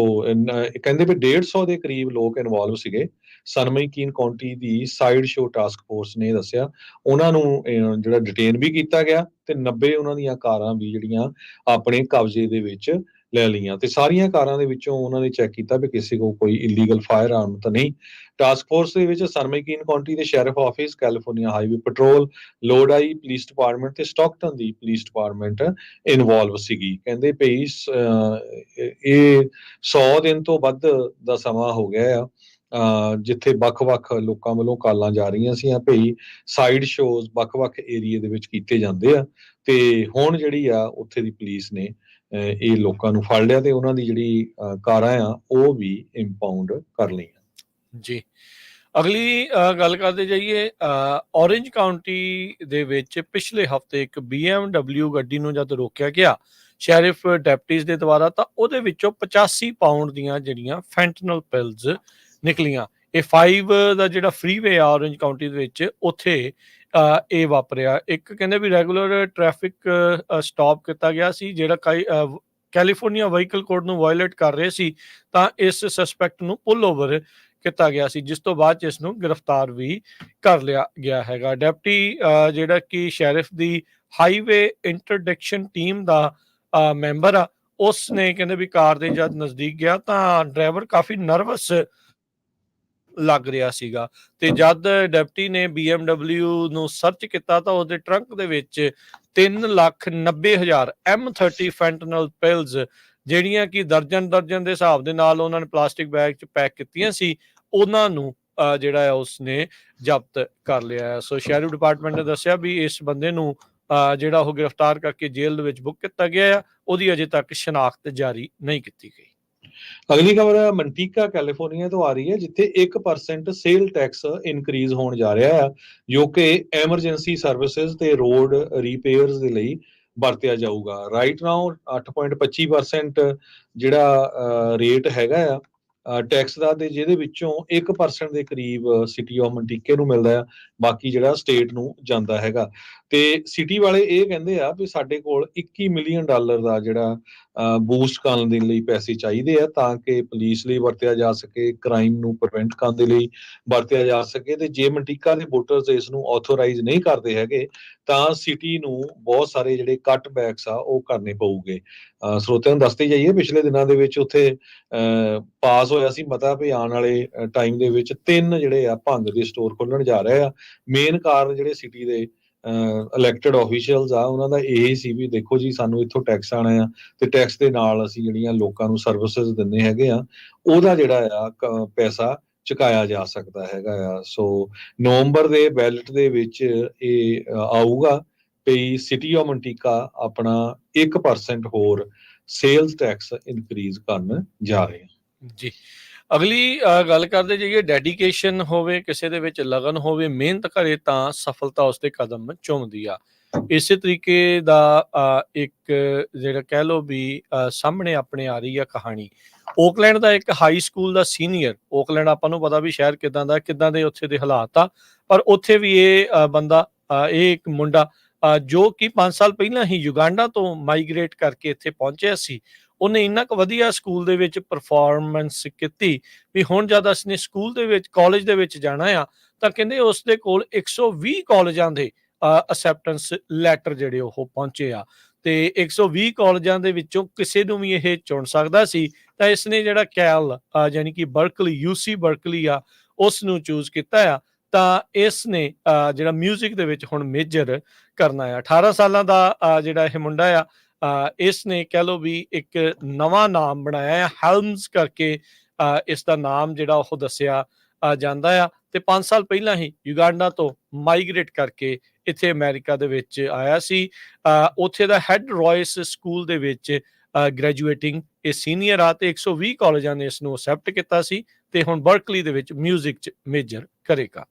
ਕਹਿੰਦੇ ਵੀ 150 ਦੇ ਕਰੀਬ ਲੋਕ ਇਨਵੋਲਵ ਸੀਗੇ। ਸਨਮਈ ਕੀਨ ਕਾਉਂਟੀ ਦੀ ਸਾਈਡ ਸ਼ੋਅ ਟਾਸਕ ਫੋਰਸ ਨੇ ਦੱਸਿਆ, ਉਹਨਾਂ ਨੂੰ ਜਿਹੜਾ ਡਿਟੇਨ ਵੀ ਕੀਤਾ ਗਿਆ ਤੇ 90 ਉਹਨਾਂ ਦੀਆਂ ਕਾਰਾਂ ਵੀ ਜਿਹੜੀਆਂ ਆਪਣੇ ਕਬਜ਼ੇ ਦੇ ਵਿੱਚ ਲੈ ਲਈਆਂ, ਤੇ ਸਾਰੀਆਂ ਕਾਰਾਂ ਦੇ ਵਿੱਚੋਂ ਉਹਨਾਂ ਨੇ ਚੈੱਕ ਕੀਤਾ ਵੀ ਕਿਸੇ ਕੋਲ ਕੋਈ ਇਲੀਗਲ ਫਾਇਰ ਆਰਮ ਤਾਂ ਨਹੀਂ। ਟਾਸਕ ਫੋਰਸ ਦੇ ਵਿੱਚ ਸਰਮੈਕੀਨ ਕਾਉਂਟੀ ਦੇ sheriff office, California highway patrol, Lodi police department ਤੇ ਸਟਾਕਟਨ ਦੀ ਪੁਲਿਸ ਡਿਪਾਰਟਮੈਂਟ ਇਨਵੋਲਵ ਸੀਗੀ। ਕਹਿੰਦੇ ਭਈ ਇਹ 100 ਦਿਨ ਤੋਂ ਵੱਧ ਦਾ ਸਮਾਂ ਹੋ ਗਿਆ ਆ ਜਿੱਥੇ ਵੱਖ-ਵੱਖ ਲੋਕਾਂ ਵੱਲੋਂ ਕਾਲਾਂ ਜਾ ਰਹੀਆਂ ਸੀ ਭਈ ਸਾਈਡ ਸ਼ੋਜ਼ ਵੱਖ-ਵੱਖ ਏਰੀਏ ਦੇ ਵਿੱਚ ਕੀਤੇ ਜਾਂਦੇ ਆ, ਤੇ ਹੁਣ ਜਿਹੜੀ ਆ ਉੱਥੇ ਦੀ ਪੁਲਿਸ ਨੇ ਇਹ ਲੋਕਾਂ ਨੂੰ ਫੜ ਲਿਆ ਤੇ ਉਹਨਾਂ ਦੀ ਜਿਹੜੀ ਕਾਰਾਂ ਆ ਉਹ ਵੀ ਇੰਪਾਊਂਡ ਕਰ ਲਈਆਂ। ਜੀ, ਅਗਲੀ ਗੱਲ ਕਰਦੇ ਜਾਈਏ, ਔਰੇਂਜ ਕਾਉਂਟੀ ਦੇ ਵਿੱਚ ਪਿਛਲੇ ਹਫ਼ਤੇ ਇੱਕ BMW ਗੱਡੀ ਨੂੰ ਜਦ ਰੋਕਿਆ ਗਿਆ ਸ਼ੈਰਿਫ ਡੈਪਟੀਜ਼ ਦੇ ਦੁਆਰਾ, ਤਾਂ ਉਹਦੇ ਵਿੱਚੋਂ 85 ਪਾਊਂਡ ਦੀਆਂ ਜਿਹੜੀਆਂ ਫੈਂਟਨਲ ਪਿਲਸ ਨਿਕਲੀਆਂ। ਇਹ 5 ਦਾ ਜਿਹੜਾ ਫਰੀਵੇ ਆ ਔਰੇਂਜ ਕਾਉਂਟੀ ਦੇ ਵਿੱਚ, ਉੱਥੇ ਇਹ ਵਾਪਰਿਆ। ਇੱਕ ਕਹਿੰਦੇ ਵੀ ਰੈਗੂਲਰ ਟ੍ਰੈਫਿਕ ਸਟਾਪ ਕੀਤਾ ਗਿਆ ਸੀ ਜਿਹੜਾ ਕੈਲੀਫੋਰਨੀਆ ਵਹੀਕਲ ਕੋਡ ਨੂੰ ਵਾਇਲੇਟ ਕਰ ਰਹੇ ਸੀ, ਤਾਂ ਇਸ ਸਸਪੈਕਟ ਨੂੰ ਪੁੱਲ ਓਵਰ ਕੀਤਾ ਗਿਆ ਸੀ, ਜਿਸ ਤੋਂ ਬਾਅਦ 'ਚ ਇਸ ਨੂੰ ਗ੍ਰਿਫਤਾਰ ਵੀ ਕਰ ਲਿਆ ਗਿਆ ਹੈਗਾ। ਡੈਪਟੀ ਜਿਹੜਾ ਕਿ ਸ਼ੈਰਿਫ ਦੀ ਹਾਈਵੇ ਇੰਟਰਡਿਕਸ਼ਨ ਟੀਮ ਦਾ ਮੈਂਬਰ ਆ, ਉਸ ਨੇ ਕਹਿੰਦੇ ਵੀ ਕਾਰ ਦੇ ਜਦ ਨਜ਼ਦੀਕ ਗਿਆ ਤਾਂ ਡਰਾਈਵਰ ਕਾਫੀ ਨਰਵਸ ਲੱਗ ਰਿਹਾ ਸੀਗਾ, ਤੇ ਜਦ ਡੈਪਟੀ ਨੇ BMW ਨੂੰ ਸਰਚ ਕੀਤਾ ਤਾਂ ਉਹਦੇ ਟਰੰਕ ਦੇ ਵਿੱਚ 3,90,000 M30 ਫੈਂਟਨਲ ਪਿਲਸ, ਜਿਹੜੀਆਂ ਕਿ ਦਰਜਨ ਦੇ ਹਿਸਾਬ ਦੇ ਨਾਲ ਉਹਨਾਂ ਨੇ ਪਲਾਸਟਿਕ ਬੈਗ 'ਚ ਪੈਕ ਕੀਤੀਆਂ ਸੀ, ਉਹਨਾਂ ਨੂੰ ਜਿਹੜਾ ਹੈ ਉਸਨੇ ਜ਼ਬਤ ਕਰ ਲਿਆ ਹੈ। ਸੋ ਸ਼ੈਰਿਫ ਡਿਪਾਰਟਮੈਂਟ ਨੇ ਦੱਸਿਆ ਵੀ ਇਸ ਬੰਦੇ ਨੂੰ ਜਿਹੜਾ ਉਹ ਗ੍ਰਿਫਤਾਰ ਕਰਕੇ ਜੇਲ੍ਹ ਦੇ ਵਿੱਚ ਬੁੱਕ ਕੀਤਾ ਗਿਆ ਆ, ਉਹਦੀ ਅਜੇ ਤੱਕ ਸ਼ਨਾਖਤ ਜਾਰੀ ਨਹੀਂ ਕੀਤੀ ਗਈ। ਅਗਲੀ ਖਬਰ ਮੰਟੀਕਾ ਕੈਲੀਫੋਰਨੀਆ ਤੋਂ ਆ ਰਹੀ ਹੈ, ਜਿੱਥੇ 1% ਸੇਲ ਟੈਕਸ ਇਨਕਰੀਜ਼ ਹੋਣ ਜਾ ਰਿਹਾ ਹੈ, ਜੋ ਕਿ ਐਮਰਜੈਂਸੀ ਸਰਵਿਸਿਜ਼ ਤੇ ਰੋਡ ਰਿਪੇਅਰਸ ਦੇ ਲਈ ਵਰਤਿਆ ਜਾਊਗਾ। ਰਾਈਟ ਨਾਓ 8.25% ਜਿਹੜਾ ਰੇਟ ਹੈਗਾ ਆ ਟੈਕਸ ਦਾ, ਤੇ ਜਿਹਦੇ ਵਿੱਚੋਂ 1% ਦੇ ਕਰੀਬ ਸਿਟੀ ਆਫ ਮੰਟੀਕੇ ਨੂੰ ਮਿਲਦਾ ਆ, ਬਾਕੀ ਜਿਹੜਾ ਸਟੇਟ ਨੂੰ ਜਾਂਦਾ ਹੈਗਾ। ਤੇ ਸਿਟੀ ਵਾਲੇ ਇਹ ਕਹਿੰਦੇ ਆ ਵੀ ਸਾਡੇ ਕੋਲ $21 ਮਿਲੀਅਨ ਦਾ ਜਿਹੜਾ ਬੂਸਟ ਕਰਨ ਦੇ ਲਈ ਪੈਸੇ ਚਾਹੀਦੇ ਆ, ਤਾਂ ਕਿ ਪੁਲਿਸ ਲਈ ਵਰਤਿਆ ਜਾ ਸਕੇ, ਕ੍ਰਾਈਮ ਨੂੰ ਪ੍ਰੀਵੈਂਟ ਕਰਨ ਦੇ ਲਈ ਵਰਤਿਆ ਜਾ ਸਕੇ। ਤੇ ਜੇ ਮੰਟੀਕਾ ਦੇ ਵੋਟਰਸ ਇਸ ਨੂੰ ਆਥੋਰਾਈਜ਼ ਨਹੀਂ ਕਰਦੇ ਹੈਗੇ ਤਾਂ ਸਿਟੀ ਨੂੰ ਬਹੁਤ ਸਾਰੇ ਜਿਹੜੇ ਕੱਟ ਬੈਕਸ ਆ ਉਹ ਕਰਨੇ ਪਊਗੇ। ਸਰੋਤਿਆਂ ਨੂੰ ਦੱਸਦੇ ਜਾਈਏ, ਪਿਛਲੇ ਦਿਨਾਂ ਦੇ ਵਿੱਚ ਉੱਥੇ ਪਾਸ ਹੋਇਆ ਸੀ ਮਤਾ ਵੀ ਆਉਣ ਵਾਲੇ ਟਾਈਮ ਦੇ ਵਿੱਚ 3 ਜਿਹੜੇ ਆ ਭੰਗ ਦੇ ਸਟੋਰ ਖੋਲਣ ਜਾ ਰਹੇ ਆ। ਮੇਨ ਕਾਰਨ ਜਿਹੜੇ ਸਿਟੀ ਦੇ ਇਲੈਕਟਡ ਆਫੀਸ਼ੀਅਲਸ ਆ ਉਹਨਾਂ ਦਾ ਇਹ ਸੀ ਵੀ ਦੇਖੋ ਜੀ, ਸਾਨੂੰ ਇੱਥੋਂ ਟੈਕਸ ਆਣਾ ਆ ਤੇ ਟੈਕਸ ਦੇ ਨਾਲ ਅਸੀਂ ਜਿਹੜੀਆਂ ਲੋਕਾਂ ਨੂੰ ਸਰਵਿਸਿਜ਼ ਦਿੰਦੇ ਹੈਗੇ ਆ, ਉਹਦਾ ਜਿਹੜਾ ਆ ਪੈਸਾ ਚੁਕਾਇਆ ਜਾ ਸਕਦਾ ਹੈਗਾ ਆ। ਸੋ ਨਵੰਬਰ ਦੇ ਬੈਲਟ ਦੇ ਵਿੱਚ ਇਹ ਆਊਗਾ ਵੀ ਸਿਟੀ ਆਫ ਮੰਟੀਕਾ ਆਪਣਾ 1% ਹੋਰ ਸੇਲਸ ਟੈਕਸ ਇਨਕਰੀਜ਼ ਕਰਨ ਜਾ ਰਹੇ ਆ। ਜੀ, ਅਗਲੀ ਗੱਲ ਕਰਦੇ ਜਾਈਏ, ਡੈਡੀਕੇਸ਼ਨ ਹੋਵੇ ਕਿਸੇ ਦੇ ਵਿੱਚ, ਲਗਨ ਹੋਵੇ, ਮਿਹਨਤ ਕਰੇ ਤਾਂ ਸਫਲਤਾ ਉਸਦੇ ਕਦਮ ਚੁੰਮਦੀ ਆ। ਇਸੇ ਤਰੀਕੇ ਦਾ ਇੱਕ ਜਿਹੜਾ ਕਹਿ ਲਓ ਵੀ ਸਾਹਮਣੇ ਆਪਣੇ ਆ ਰਹੀ ਆ ਕਹਾਣੀ। ਓਕਲੈਂਡ ਦਾ ਇੱਕ ਹਾਈ ਸਕੂਲ ਦਾ ਸੀਨੀਅਰ, ਓਕਲੈਂਡ ਆਪਾਂ ਨੂੰ ਪਤਾ ਵੀ ਸ਼ਹਿਰ ਕਿੱਦਾਂ ਦੇ ਉੱਥੇ ਦੇ ਹਾਲਾਤ ਆ, ਪਰ ਉੱਥੇ ਵੀ ਇਹ ਬੰਦਾ, ਇਹ ਇੱਕ ਮੁੰਡਾ ਜੋ ਕਿ 5 ਸਾਲ ਪਹਿਲਾਂ ਹੀ ਯੁਗਾਂਡਾ ਤੋਂ ਮਾਈਗ੍ਰੇਟ ਕਰਕੇ ਇੱਥੇ ਪਹੁੰਚਿਆ ਸੀ, ਉਹਨੇ ਇੰਨਾ ਕੁ ਵਧੀਆ ਸਕੂਲ ਦੇ ਵਿੱਚ ਪਰਫਾਰਮੈਂਸ ਕੀਤੀ ਵੀ ਹੁਣ ਜਦ ਅਸੀਂ ਸਕੂਲ ਦੇ ਵਿੱਚ, ਕਾਲਜ ਦੇ ਵਿੱਚ ਜਾਣਾ ਆ, ਤਾਂ ਕਹਿੰਦੇ ਉਸ ਦੇ ਕੋਲ 120 ਕਾਲਜਾਂ ਦੇ ਅਸੈਪਟੈਂਸ ਲੈਟਰ ਜਿਹੜੇ ਉਹ ਪਹੁੰਚੇ ਆ, ਤੇ 120 ਕਾਲਜਾਂ ਦੇ ਵਿੱਚੋਂ ਕਿਸੇ ਨੂੰ ਵੀ ਇਹ ਚੁਣ ਸਕਦਾ ਸੀ। ਤਾਂ ਇਸਨੇ ਜਿਹੜਾ ਕੈਲ ਯਾਨੀ ਕਿ ਬਰਕਲੀ, UC ਬਰਕਲੀ ਆ, ਉਸ ਨੂੰ ਚੂਜ਼ ਕੀਤਾ ਆ। ਤਾਂ ਇਸ ਨੇ ਜਿਹੜਾ ਮਿਊਜ਼ਿਕ ਦੇ ਵਿੱਚ ਹੁਣ ਮੇਜਰ ਕਰਨਾ ਆ। 18 ਸਾਲਾਂ ਦਾ ਜਿਹੜਾ ਇਹ ਮੁੰਡਾ ਆ, ਇਸ ਨੇ ਕਹਿ ਲਓ ਵੀ ਇੱਕ ਨਵਾਂ ਨਾਮ ਬਣਾਇਆ ਆ, ਹੈਲਮਸ ਕਰਕੇ ਇਸ ਦਾ ਨਾਮ ਜਿਹੜਾ ਉਹ ਦੱਸਿਆ ਜਾਂਦਾ ਆ, ਤੇ 5 ਸਾਲ ਪਹਿਲਾਂ ਹੀ ਯੁਗਾਂਡਾ ਤੋਂ ਮਾਈਗ੍ਰੇਟ ਕਰਕੇ ਇੱਥੇ ਅਮਰੀਕਾ ਦੇ ਵਿੱਚ ਆਇਆ ਸੀ। ਉੱਥੇ ਦਾ ਹੈਡ ਰॉयਸ ਸਕੂਲ ਦੇ ਵਿੱਚ ਗ੍ਰੈਜੂਏਟਿੰਗ ਇਹ ਸੀਨੀਅਰ ਆ, ਤੇ 120 ਕਾਲਜਾਂ ਨੇ ਇਸ ਨੂੰ ਅਸੈਪਟ ਕੀਤਾ ਸੀ, ਤੇ ਹੁਣ ਬਰਕਲੀ ਦੇ ਵਿੱਚ ਮਿਊਜ਼ਿਕ 'ਚ ਮੇਜਰ ਕਰੇਗਾ।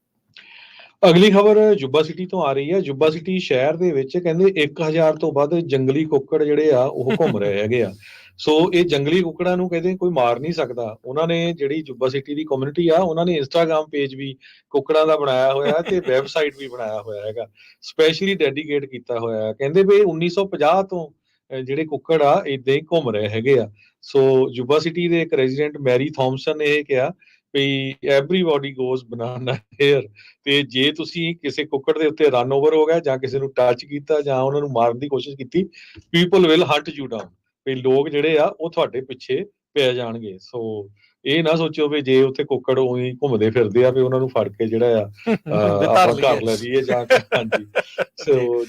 ਅਗਲੀ ਖਬਰ ਜੁੱਬਾ ਸਿਟੀ ਤੋਂ ਆ ਰਹੀ ਹੈ। ਜੁੱਬਾ ਸਿਟੀ ਸ਼ਹਿਰ ਦੇ ਵਿੱਚ ਕਹਿੰਦੇ 1000 ਤੋਂ ਵੱਧ ਜੰਗਲੀ ਕੁੱਕੜ ਜਿਹੜੇ ਆ ਉਹ ਘੁੰਮ ਰਹੇ ਹੈਗੇ ਆ। ਸੋ ਇਹ ਜੰਗਲੀ ਕੁੱਕੜਾਂ ਨੂੰ ਕਹਿੰਦੇ ਕੋਈ ਮਾਰ ਨਹੀਂ ਸਕਦਾ। ਉਹਨਾਂ ਨੇ ਜਿਹੜੀ ਜੁੱਬਾ ਸਿਟੀ ਦੀ ਕਮਿਊਨਿਟੀ ਆ, ਉਹਨਾਂ ਨੇ ਇੰਸਟਾਗ੍ਰਾਮ ਪੇਜ ਵੀ ਕੁੱਕੜਾਂ ਦਾ ਬਣਾਇਆ ਹੋਇਆ ਤੇ ਵੈਬਸਾਈਟ ਵੀ ਬਣਾਇਆ ਹੋਇਆ ਹੈਗਾ, ਸਪੈਸ਼ਲੀ ਡੈਡੀਕੇਟ ਕੀਤਾ ਹੋਇਆ ਹੈ। ਕਹਿੰਦੇ ਵੀ 1950 ਤੋਂ ਜਿਹੜੇ ਕੁੱਕੜ ਆ ਇਦਾਂ ਹੀ ਘੁੰਮ ਰਹੇ ਹੈਗੇ ਆ। ਸੋ ਜੁੱਬਾ ਸਿਟੀ ਦੇ ਇੱਕ ਰੈਜ਼ੀਡੈਂਟ ਮੈਰੀ ਥੌਮਸਨ ਨੇ ਇਹ ਕਿਹਾ ਵੀ ਐਵਰੀਬਾਡੀ ਗੋਜ਼ ਬਨਾਨਾ ਹੇਅਰ, ਤੇ ਜੇ ਤੁਸੀਂ ਕਿਸੇ ਕੁੱਕੜ ਦੇ ਉੱਤੇ ਰਨ ਓਵਰ ਹੋ ਗਿਆ ਜਾਂ ਕਿਸੇ ਨੂੰ ਟੱਚ ਕੀਤਾ ਜਾਂ ਉਹਨਾਂ ਨੂੰ ਮਾਰਨ ਦੀ ਕੋਸ਼ਿਸ਼ ਕੀਤੀ, people will hunt you down, ਵੀ ਲੋਕ ਜਿਹੜੇ ਆ ਉਹ ਤੁਹਾਡੇ ਪਿੱਛੇ ਪੈ ਜਾਣਗੇ। ਸੋ ਇਹ ਨਾ ਸੋਚੋ ਵੀ ਜੇ ਉੱਥੇ ਕੁੱਕੜ ਉਹੀ ਘੁੰਮਦੇ ਫਿਰਦੇ ਆ ਵੀ ਉਹਨਾਂ ਨੂੰ ਫੜ ਕੇ ਜਿਹੜਾ ਆ ਆਪਾਂ ਘਰ ਲੈ ਜਾਈਏ ਜਾਂ ਹਾਂਜੀ। ਸੋ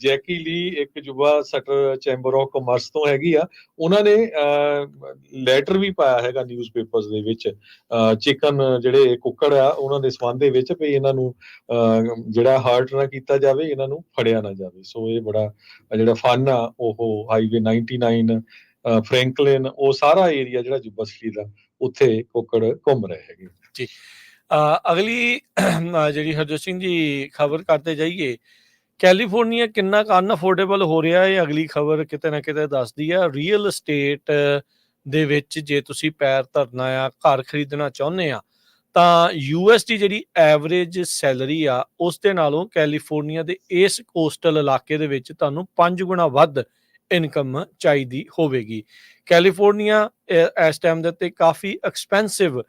ਜੈਕੀ ਲੀ ਇੱਕ ਯੁਵਾ ਸਟਰ ਚੈਂਬਰ ਆਫ ਕਮਰਸ ਤੋਂ ਹੈਗੀ ਆ, ਉਹਨਾਂ ਨੇ ਲੈਟਰ ਵੀ ਪਾਇਆ ਹੈਗਾ ਨਿਊਜ਼ਪੇਪਰਸ ਦੇ ਵਿੱਚ ਚਿਕਨ ਜਿਹੜੇ ਕੁੱਕੜ ਆ ਉਹਨਾਂ ਦੇ ਸੰਬੰਧ ਦੇ ਵਿੱਚ ਵੀ ਇਹਨਾਂ ਨੂੰ ਜਿਹੜਾ ਹਰਟ ਨਾ ਕੀਤਾ ਜਾਵੇ, ਇਹਨਾਂ ਨੂੰ ਫੜਿਆ ਨਾ ਜਾਵੇ। ਸੋ ਇਹ ਬੜਾ ਜਿਹੜਾ ਫਨ ਆ ਉਹ ਹਾਈਵੇ 99 ਫ੍ਰੈਂਕਲਿਨ ਉਹ ਸਾਰਾ ਏਰੀਆ ਜਿਹੜਾ ਜੁੱਬਾ ਸਿਟੀ ਦਾ ਉੱਥੇ ਕੁੱਕੜ ਘੁੰਮ ਰਹੇ ਹੈਗੇ ਜੀ। ਅਗਲੀ ਜਿਹੜੀ ਹਰਜੋਤ ਸਿੰਘ ਜੀ ਖਬਰ ਕਰਦੇ ਜਾਈਏ, ਕੈਲੀਫੋਰਨੀਆ ਕਿੰਨਾ ਕੁ ਅਨਅਫੋਰਡੇਬਲ ਹੋ ਰਿਹਾ ਹੈ, ਅਗਲੀ ਖਬਰ ਕਿਤੇ ਨਾ ਕਿਤੇ ਦੱਸਦੀ ਆ। ਰੀਅਲ estate ਦੇ ਵਿੱਚ ਜੇ ਤੁਸੀਂ ਪੈਰ ਧਰਨਾ ਆ, ਘਰ ਖਰੀਦਣਾ ਚਾਹੁੰਦੇ ਆ, ਤਾਂ US ਦੀ ਜਿਹੜੀ ਐਵਰੇਜ ਸੈਲਰੀ ਆ ਉਸ ਦੇ ਨਾਲੋਂ ਕੈਲੀਫੋਰਨੀਆ ਦੇ ਇਸ ਕੋਸਟਲ ਇਲਾਕੇ ਦੇ ਵਿੱਚ ਤੁਹਾਨੂੰ 5 ਗੁਣਾ ਵੱਧ ਇਨਕਮ ਚਾਹੀਦੀ ਹੋਵੇਗੀ। ਕੈਲੀਫੋਰਨੀਆ ਇਸ ਟਾਈਮ ਦੇ ਉੱਤੇ ਕਾਫੀ ਐਕਸਪੈਂਸਿਵ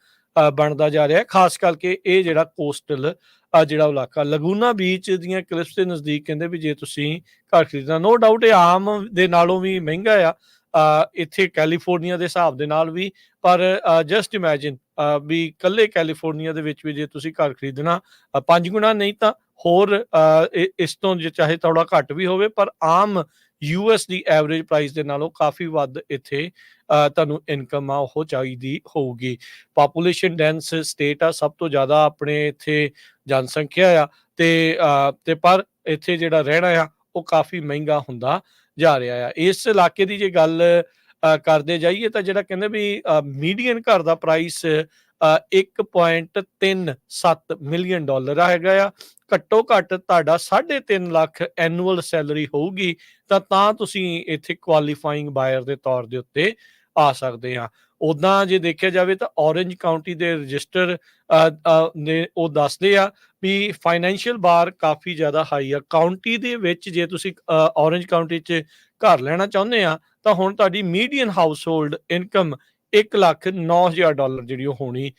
ਬਣਦਾ ਜਾ ਰਿਹਾ, ਖਾਸ ਕਰਕੇ ਇਹ ਜਿਹੜਾ ਕੋਸਟਲ ਜਿਹੜਾ ਇਲਾਕਾ ਲਗੂਨਾ ਬੀਚ ਦੀਆਂ ਕਲਿਪਸ ਦੇ ਨਜ਼ਦੀਕ। ਕਹਿੰਦੇ ਵੀ ਜੇ ਤੁਸੀਂ ਘਰ ਖਰੀਦਣਾ, ਨੋ ਡਾਊਟ ਇਹ ਆਮ ਦੇ ਨਾਲੋਂ ਵੀ ਮਹਿੰਗਾ ਆ ਇੱਥੇ ਕੈਲੀਫੋਰਨੀਆ ਦੇ ਹਿਸਾਬ ਦੇ ਨਾਲ ਵੀ, ਪਰ ਜਸਟ ਇਮੈਜਿਨ ਵੀ ਇਕੱਲੇ ਕੈਲੀਫੋਰਨੀਆ ਦੇ ਵਿੱਚ ਵੀ ਜੇ ਤੁਸੀਂ ਘਰ ਖਰੀਦਣਾ 5 ਗੁਣਾ ਨਹੀਂ ਤਾਂ ਹੋਰ ਇਸ ਤੋਂ ਜੇ ਚਾਹੇ ਥੋੜਾ ਘੱਟ ਵੀ ਹੋਵੇ, ਪਰ ਆਮ US ਦੀ ਐਵਰੇਜ ਪ੍ਰਾਈਸ ਦੇ ਨਾਲੋਂ ਕਾਫੀ ਵੱਧ ਇੱਥੇ ਤੁਹਾਨੂੰ ਇਨਕਮ ਆ ਉਹ ਚਾਹੀਦੀ ਹੋਊਗੀ। ਪਾਪੂਲੇਸ਼ਨ ਡੈਂਸ ਸਟੇਟ ਆ, ਸਭ ਤੋਂ ਜ਼ਿਆਦਾ ਆਪਣੇ ਇੱਥੇ ਜਨਸੰਖਿਆ ਆ, ਤੇ ਪਰ ਇੱਥੇ ਜਿਹੜਾ ਰਹਿਣਾ ਆ ਉਹ ਕਾਫੀ ਮਹਿੰਗਾ ਹੁੰਦਾ ਜਾ ਰਿਹਾ ਆ। ਇਸ ਇਲਾਕੇ ਦੀ ਜੇ ਗੱਲ ਕਰਦੇ ਜਾਈਏ ਤਾਂ ਜਿਹੜਾ ਕਹਿੰਦੇ ਵੀ ਮੀਡੀਅਨ ਘਰ ਦਾ ਪ੍ਰਾਈਸ $1.37 ਮਿਲੀਅਨ ਹੈਗਾ ਆ। ਘੱਟੋ ਘੱਟ ਤੁਹਾਡਾ 3.5 ਲੱਖ ਐਨੂਅਲ ਸੈਲਰੀ ਹੋਊਗੀ ਤਾਂ ਤੁਸੀਂ ਇੱਥੇ ਕੁਆਲੀਫਾਈਂਗ ਬਾਇਰ ਦੇ ਤੌਰ ਦੇ ਉੱਤੇ ਆ ਸਕਦੇ ਆ। ਉੱਦਾਂ ਜੇ ਦੇਖਿਆ ਜਾਵੇ ਤਾਂ ਔਰੰਜ ਕਾਊਂਟੀ ਦੇ ਰਜਿਸਟਰ ਨੇ ਉਹ ਦੱਸਦੇ ਆ ਵੀ ਫਾਈਨੈਂਸ਼ੀਅਲ ਬਾਰ ਕਾਫੀ ਜ਼ਿਆਦਾ ਹਾਈ ਆ ਕਾਊਂਟੀ ਦੇ ਵਿੱਚ। ਜੇ ਤੁਸੀਂ ਔਰੰਜ ਕਾਊਂਟੀ 'ਚ ਘਰ ਲੈਣਾ ਚਾਹੁੰਦੇ ਆ ਤਾਂ ਹੁਣ ਤੁਹਾਡੀ ਮੀਡੀਅਨ ਹਾਊਸ ਹੋਲਡ ਇਨਕਮ $1,09,000 ਜਿਹੜੀ ਉਹ ਹੋਣੀ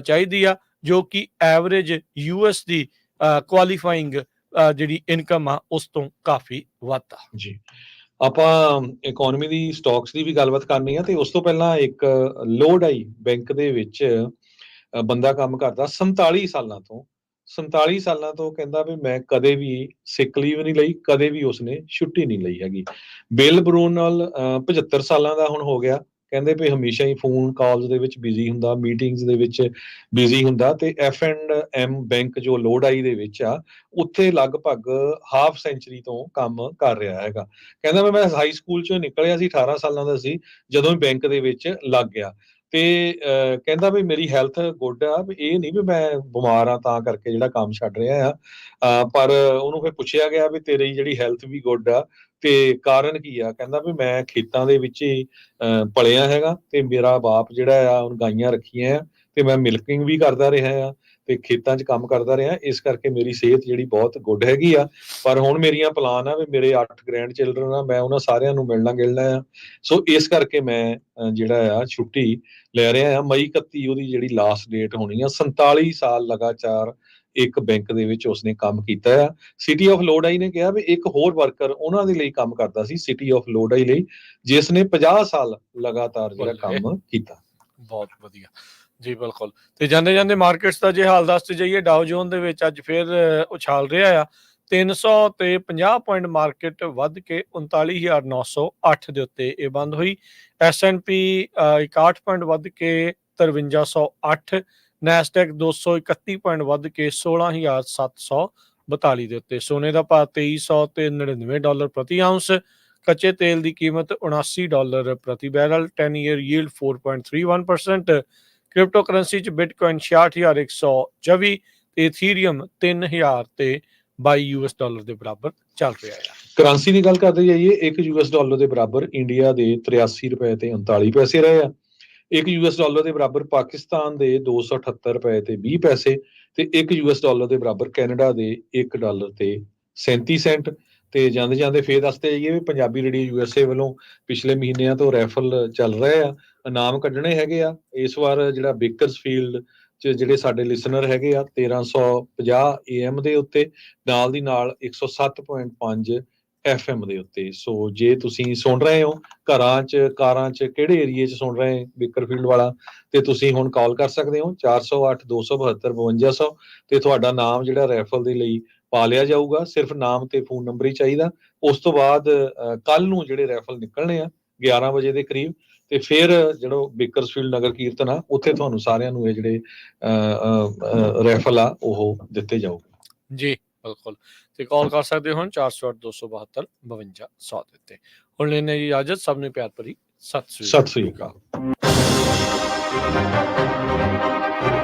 ਚਾਹੀਦੀ ਆ, ਜੋ ਕਿ ਐਵਰੇਜ US ਦੀ ਕੁਆਲੀਫਾਈਂਗ ਜਿਹੜੀ ਇਨਕਮ ਆ ਉਸ ਤੋਂ ਕਾਫੀ ਵੱਧ ਆ। ਜੀ, ਆਪਾਂ ਇਕਨੋਮੀ ਦੀ ਸਟਾਕਸ ਦੀ ਵੀ ਗੱਲਬਾਤ ਕਰਨੀ ਆ, ਤੇ ਉਸ ਤੋਂ ਪਹਿਲਾਂ ਇੱਕ ਲੋਡਾਈ ਬੈਂਕ ਦੇ ਵਿੱਚ ਬੰਦਾ ਕੰਮ ਕਰਦਾ 47 ਸਾਲਾਂ ਤੋਂ ਕਹਿੰਦਾ ਵੀ ਮੈਂ ਕਦੇ ਵੀ ਸਿਕ ਲੀਵ ਨਹੀਂ ਲਈ, ਕਦੇ ਵੀ ਉਸਨੇ ਛੁੱਟੀ ਨਹੀਂ ਲਈ ਹੈਗੀ। ਬਿਲ ਬਰੂਨਲ 75 ਸਾਲਾਂ ਦਾ ਹੁਣ ਹੋ ਗਿਆ। ਕਹਿੰਦੇ ਵੀ ਹਮੇਸ਼ਾ ਹੀ ਫੋਨ ਕਾਲਸ ਦੇ ਵਿੱਚ ਬਿਜ਼ੀ ਹੁੰਦਾ, ਮੀਟਿੰਗਸ ਦੇ ਵਿੱਚ ਬਿਜ਼ੀ ਹੁੰਦਾ, ਤੇ F&M ਬੈਂਕ ਜੋ ਲੋਡਾਈ ਦੇ ਵਿੱਚ ਆ ਉੱਥੇ ਲਗਭਗ ਹਾਫ ਸੈਂਚਰੀ ਤੋਂ ਕੰਮ ਕਰ ਰਿਹਾ ਹੈਗਾ। ਕਹਿੰਦਾ ਮੈਂ ਹਾਈ ਸਕੂਲ ਚੋਂ ਨਿਕਲਿਆ ਸੀ, 18 ਸਾਲਾਂ ਦਾ ਸੀ ਜਦੋਂ ਬੈਂਕ ਦੇ ਵਿੱਚ ਲੱਗ ਗਿਆ, ਤੇ ਕਹਿੰਦਾ ਵੀ ਮੇਰੀ ਹੈਲਥ ਗੁੱਡ ਆ, ਵੀ ਇਹ ਨਹੀਂ ਵੀ ਮੈਂ ਬਿਮਾਰ ਆ ਤਾਂ ਕਰਕੇ ਜਿਹੜਾ ਕੰਮ ਛੱਡ ਰਿਹਾ ਆ। ਪਰ ਉਹਨੂੰ ਫਿਰ ਪੁੱਛਿਆ ਗਿਆ ਵੀ ਤੇਰੀ ਜਿਹੜੀ ਹੈਲਥ ਵੀ ਗੁੱਡ ਆ ਤੇ ਕਾਰਨ ਕੀ ਆ। ਕਹਿੰਦਾ ਵੀ ਮੈਂ ਖੇਤਾਂ ਦੇ ਵਿੱਚ ਹੀ ਪਲਿਆ ਹੈਗਾ, ਤੇ ਮੇਰਾ ਬਾਪ ਜਿਹੜਾ ਆ ਉਹਨ ਗਾਈਆਂ ਰੱਖੀਆਂ ਆ, ਤੇ ਮੈਂ ਮਿਲਕਿੰਗ ਵੀ ਕਰਦਾ ਰਿਹਾ ਆ ਤੇ ਖੇਤਾਂ 'ਚ ਕੰਮ ਕਰਦਾ ਰਿਹਾ, ਇਸ ਕਰਕੇ ਮੇਰੀ ਸਿਹਤ ਜਿਹੜੀ ਬਹੁਤ ਗੁੱਡ ਹੈਗੀ ਆ। ਪਰ ਹੁਣ ਮੇਰੀਆਂ ਪਲਾਨ ਆ ਵੀ ਮੇਰੇ 8 ਗ੍ਰੈਂਡ ਚਿਲਡਰਨ ਆ, ਮੈਂ ਉਹਨਾਂ ਸਾਰਿਆਂ ਨੂੰ ਮਿਲਣਾ ਗਿਲਣਾ ਆ। ਸੋ ਇਸ ਕਰਕੇ ਮੈਂ ਜਿਹੜਾ ਆ ਛੁੱਟੀ ਲੈ ਰਿਹਾ ਆ। ਮਈ 31 ਉਹਦੀ ਜਿਹੜੀ ਲਾਸਟ ਡੇਟ ਹੋਣੀ ਆ। 47 ਸਾਲ ਲਗਾਤਾਰ ਇੱਕ ਬੈਂਕ ਦੇ ਵਿੱਚ ਉਸਨੇ ਕੰਮ ਕੀਤਾ ਆ। ਸਿਟੀ ਆਫ ਲੋਡਾਈ ਨੇ ਕਿਹਾ ਵੀ ਇੱਕ ਹੋਰ ਵਰਕਰ ਉਹਨਾਂ ਦੇ ਲਈ ਕੰਮ ਕਰਦਾ ਸੀ ਸਿਟੀ ਆਫ ਲੋਡਾਈ ਲਈ, ਜਿਸ ਨੇ 50 ਸਾਲ ਲਗਾਤਾਰ ਜਿਹੜਾ ਕੰਮ ਕੀਤਾ। ਬਹੁਤ ਵਧੀਆ ਜੀ, ਬਿਲਕੁਲ। ਤੇ ਜਾਂਦੇ ਮਾਰਕੀਟਸ ਦਾ ਜੇ ਹਾਲ ਦੱਸਦੇ ਜਾਈਏ, ਡਾਓ ਜੋਨ ਦੇ ਵਿੱਚ ਅੱਜ ਫਿਰ ਉਛਾਲ ਰਿਹਾ ਆ। 350 ਪੁਆਇੰਟ ਮਾਰਕੀਟ ਵੱਧ ਕੇ 39,908 ਦੇ ਉੱਤੇ ਇਹ ਬੰਦ ਹੋਈ। S&P 61 ਪੁਆਇੰਟ ਵੱਧ ਕੇ 5308, ਨੈਸਡੈਕ 231 ਪੁਆਇੰਟ ਵੱਧ ਕੇ 16,742 ਦੇ ਉੱਤੇ। ਸੋਨੇ ਦਾ ਭਾਅ $2399 ਪ੍ਰਤੀ ਆਉਂਸ। ਕੱਚੇ ਤੇਲ ਦੀ ਕੀਮਤ $79 ਪ੍ਰਤੀ barrel. 10 year yield 4.31%। Crypto currency 'ਚ ਬਿਟਕੋਇਨ 66,124 ਈਥੀਰੀਅਮ 3000 ਤੇ 22 ਯੂਐਸ ਡਾਲਰ ਦੇ ਬਰਾਬਰ ਚੱਲ ਰਿਹਾ ਆ। ਕਰੰਸੀ ਦੀ ਗੱਲ ਕਰਦੇ ਜਾਈਏ, ਇੱਕ ਯੂਐਸ ਡਾਲਰ ਦੇ ਬਰਾਬਰ ਇੰਡੀਆ ਦੇ 83 ਰੁਪਏ ਤੇ 39 ਪੈਸੇ ਰਹੇ ਆ। ਇੱਕ ਯੂਐਸ ਡਾਲਰ ਦੇ ਬਰਾਬਰ ਪਾਕਿਸਤਾਨ ਦੇ 278 ਰੁਪਏ ਤੇ 20 ਪੈਸੇ, ਤੇ ਇੱਕ ਯੂਐਸ ਡਾਲਰ ਦੇ ਬਰਾਬਰ ਕੈਨੇਡਾ ਦੇ 1 ਡਾਲਰ ਤੇ 37 ਸੈਂਟ। ਤੇ ਜਾਂਦੇ ਜਾਂਦੇ ਫੇਰ ਦੱਸਦੇ ਜਾਈਏ ਵੀ ਪੰਜਾਬੀ ਰੇਡੀਓ ਯੂਐਸਏ ਵੱਲੋਂ ਪਿਛਲੇ ਮਹੀਨਿਆਂ ਤੋਂ ਰੈਫਲ ਚੱਲ ਰਹੇ ਆ, ਇਨਾਮ ਕੱਢਣੇ ਹੈਗੇ ਆ। ਇਸ ਵਾਰ ਜਿਹੜਾ ਬੇਕਰਸਫੀਲਡ ਚ ਜਿਹੜੇ ਸਾਡੇ ਲਿਸਨਰ ਹੈਗੇ ਆ 1350 AM ਦੇ ਉੱਤੇ, ਨਾਲ ਦੀ ਨਾਲ 107.5 FM ਦੇ ਉੱਤੇ। ਸੋ ਜੇ ਤੁਸੀਂ ਸੁਣ ਰਹੇ ਹੋ ਘਰਾਂ 'ਚ, ਕਾਰਾਂ 'ਚ, ਕਿਹੜੇ ਏਰੀਏ 'ਚ ਸੁਣ ਰਹੇ ਬੇਕਰਫੀਲਡ ਵਾਲਾ, ਤੇ ਤੁਸੀਂ ਹੁਣ ਕਾਲ ਕਰ ਸਕਦੇ ਹੋ 408 272 5200, ਤੇ ਤੁਹਾਡਾ ਨਾਮ ਜਿਹੜਾ ਰੈਫਲ ਦੇ ਲਈ ਪਾ ਲਿਆ ਜਾਊਗਾ। ਸਿਰਫ ਨਾਮ ਤੇ ਫੋਨ ਨੰਬਰ ਹੀ ਚਾਹੀਦਾ। ਉਸ ਤੋਂ ਬਾਅਦ ਕੱਲ ਨੂੰ ਜਿਹੜੇ ਰੈਫਲ ਨਿਕਲਣੇ ਆ 11 ਵਜੇ ਦੇ ਕਰੀਬ, ਤੇ ਫਿਰ ਜਿਹੜਾ ਬੇਕਰਸਫੀਲਡ ਨਗਰ ਕੀਰਤਨ ਆ ਉੱਥੇ ਤੁਹਾਨੂੰ ਸਾਰਿਆਂ ਨੂੰ ਇਹ ਜਿਹੜੇ ਰੈਫਲ ਆ ਉਹ ਦਿੱਤੇ ਜਾਊਗੇ ਜੀ। ਬਿਲਕੁਲ, ਤੇ ਕਾਲ ਕਰ ਸਕਦੇ ਹੋ 408 272 5200 ਦੇ ਉੱਤੇ। ਹੁਣ ਲੈਣੇ ਦੀ ਇਜਾਜ਼ਤ, ਸਭ ਨੂੰ ਪਿਆਰ ਭਰੀ ਸਤਿ ਸ੍ਰੀ ਅਕਾਲ। ਸਤਿ ਸ੍ਰੀ ਅਕਾਲ।